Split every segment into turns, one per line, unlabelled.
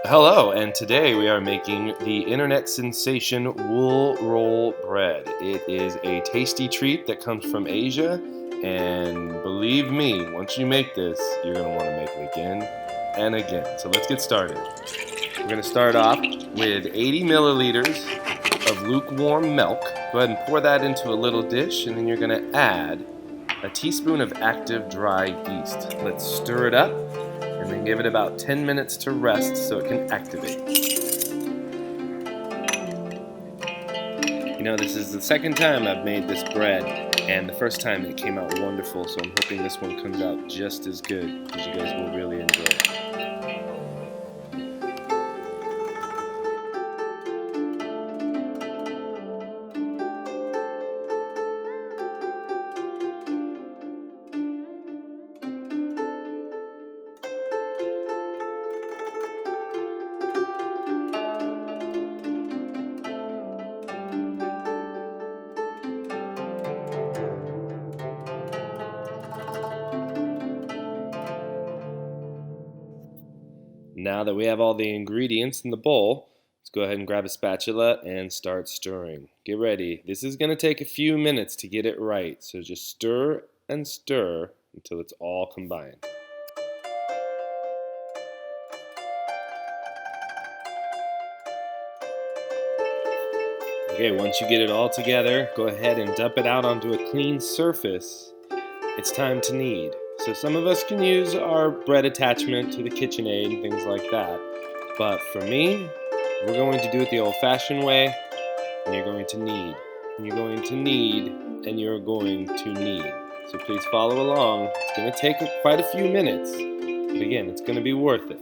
Hello, and today we are making the internet sensation wool roll bread. It is a tasty treat that comes from Asia, and believe me, once you make this, you're going to want to make it again and again. So let's get started. We're going to start off with 80 milliliters of lukewarm milk. Go ahead and pour that into a little dish, and then you're going to add a teaspoon of active dry yeast. Let's stir it up and then give it about 10 minutes to rest so it can activate. This is the second time I've made this bread, and the first time it came out wonderful, so I'm hoping this one comes out just as good, because you guys will really enjoy it. Now that we have all the ingredients in the bowl, let's go ahead and grab a spatula and start stirring. Get ready. This is going to take a few minutes to get it right, so just stir and stir until it's all combined. Okay, once you get it all together, go ahead and dump it out onto a clean surface. It's time to knead. So some of us can use our bread attachment to the KitchenAid and things like that. But for me, we're going to do it the old-fashioned way, and you're going to knead. And you're going to knead, and you're going to knead. So please follow along. It's going to take quite a few minutes, but again, it's going to be worth it.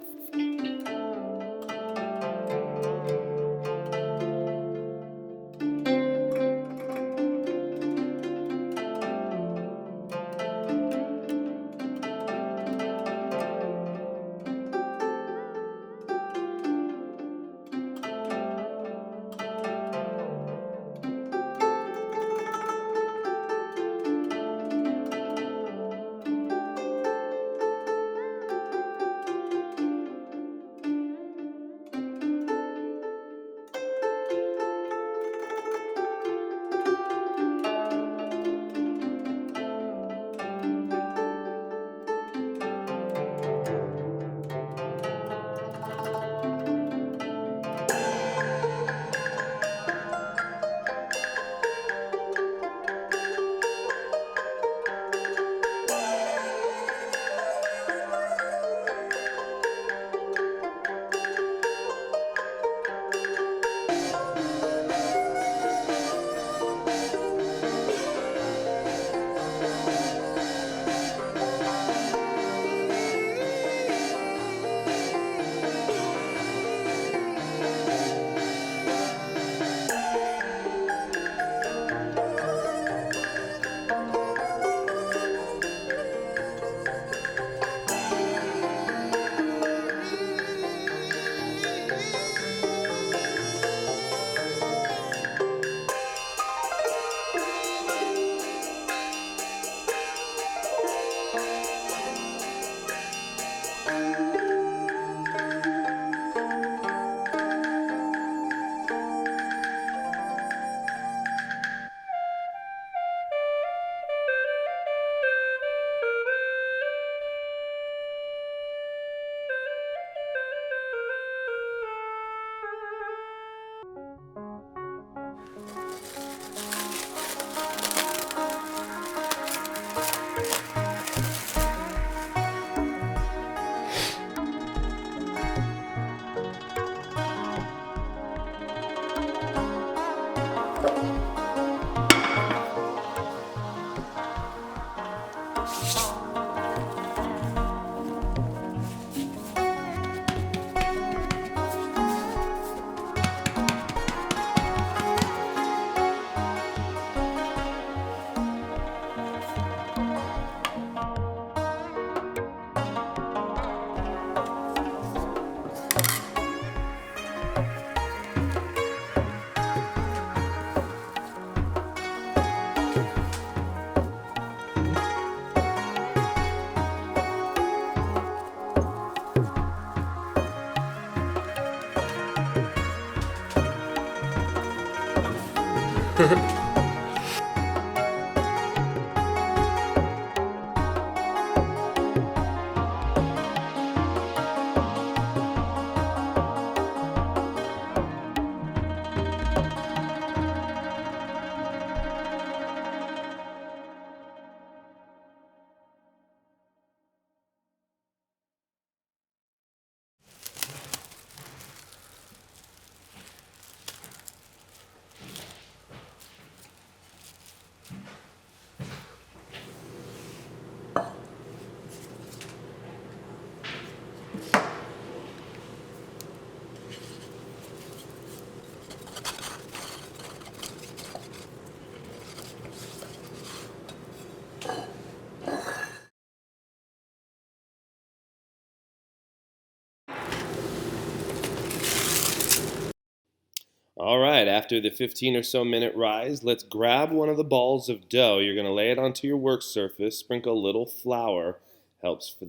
All right, after the 15 or so minute rise, let's grab one of the balls of dough. You're going to lay it onto your work surface, sprinkle a little flour, helps for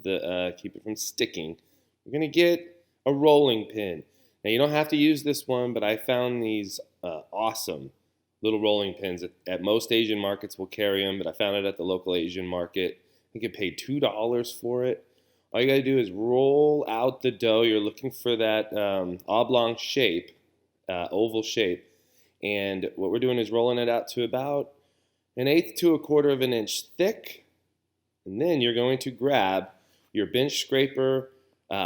keep it from sticking. You're going to get a rolling pin. Now, you don't have to use this one, but I found these awesome little rolling pins. At most Asian markets will carry them, but I found it at the local Asian market. I think I paid $2 for it. All you got to do is roll out the dough. You're looking for that oblong shape, oval shape. And what we're doing is rolling it out to about an eighth to a quarter of an inch thick. And then you're going to grab your bench scraper,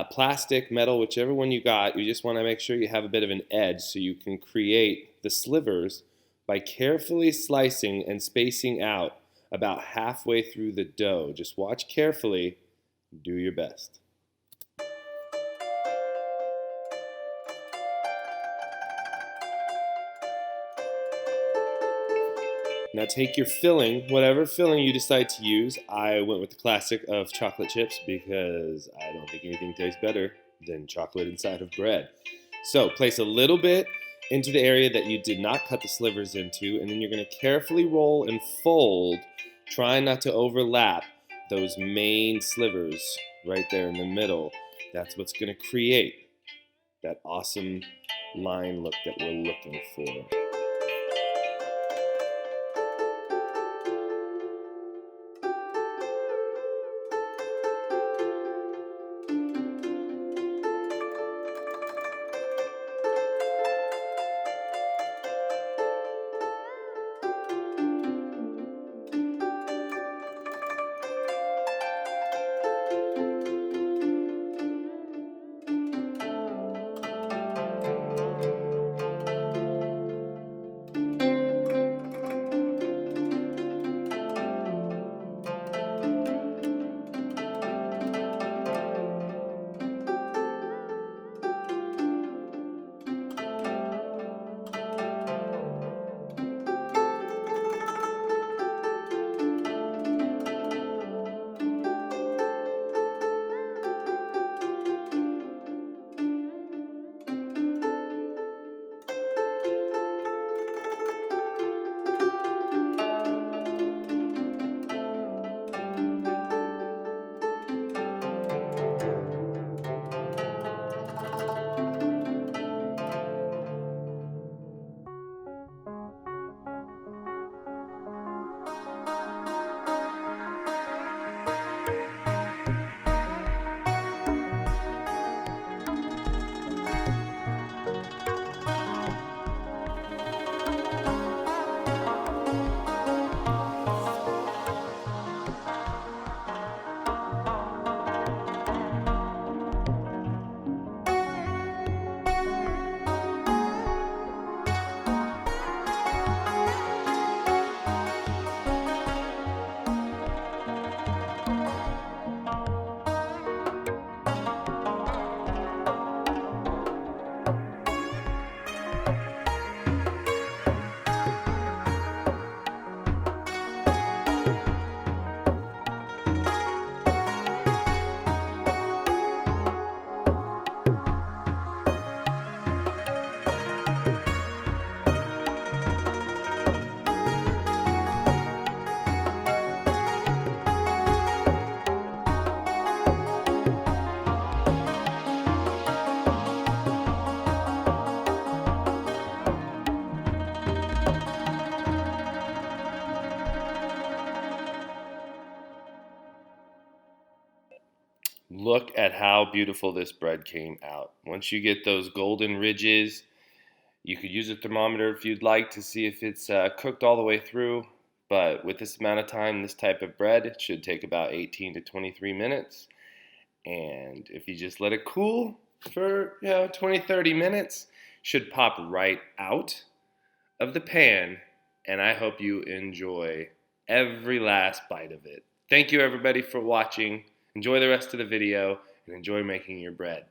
plastic, metal, whichever one you got. You just want to make sure you have a bit of an edge so you can create the slivers by carefully slicing and spacing out about halfway through the dough. Just watch carefully, do your best. Now take your filling, whatever filling you decide to use. I went with the classic of chocolate chips because I don't think anything tastes better than chocolate inside of bread. So place a little bit into the area that you did not cut the slivers into, and then you're going to carefully roll and fold, trying not to overlap those main slivers right there in the middle. That's what's going to create that awesome line look that we're looking for. look at how beautiful this bread came out. Once you get those golden ridges, you could use a thermometer if you'd like to see if it's cooked all the way through. But with this amount of time, this type of bread, it should take about 18 to 23 minutes. And if you just let it cool for 20, 30 minutes, should pop right out of the pan. And I hope you enjoy every last bite of it. Thank you everybody for watching. Enjoy the rest of the video and enjoy making your bread.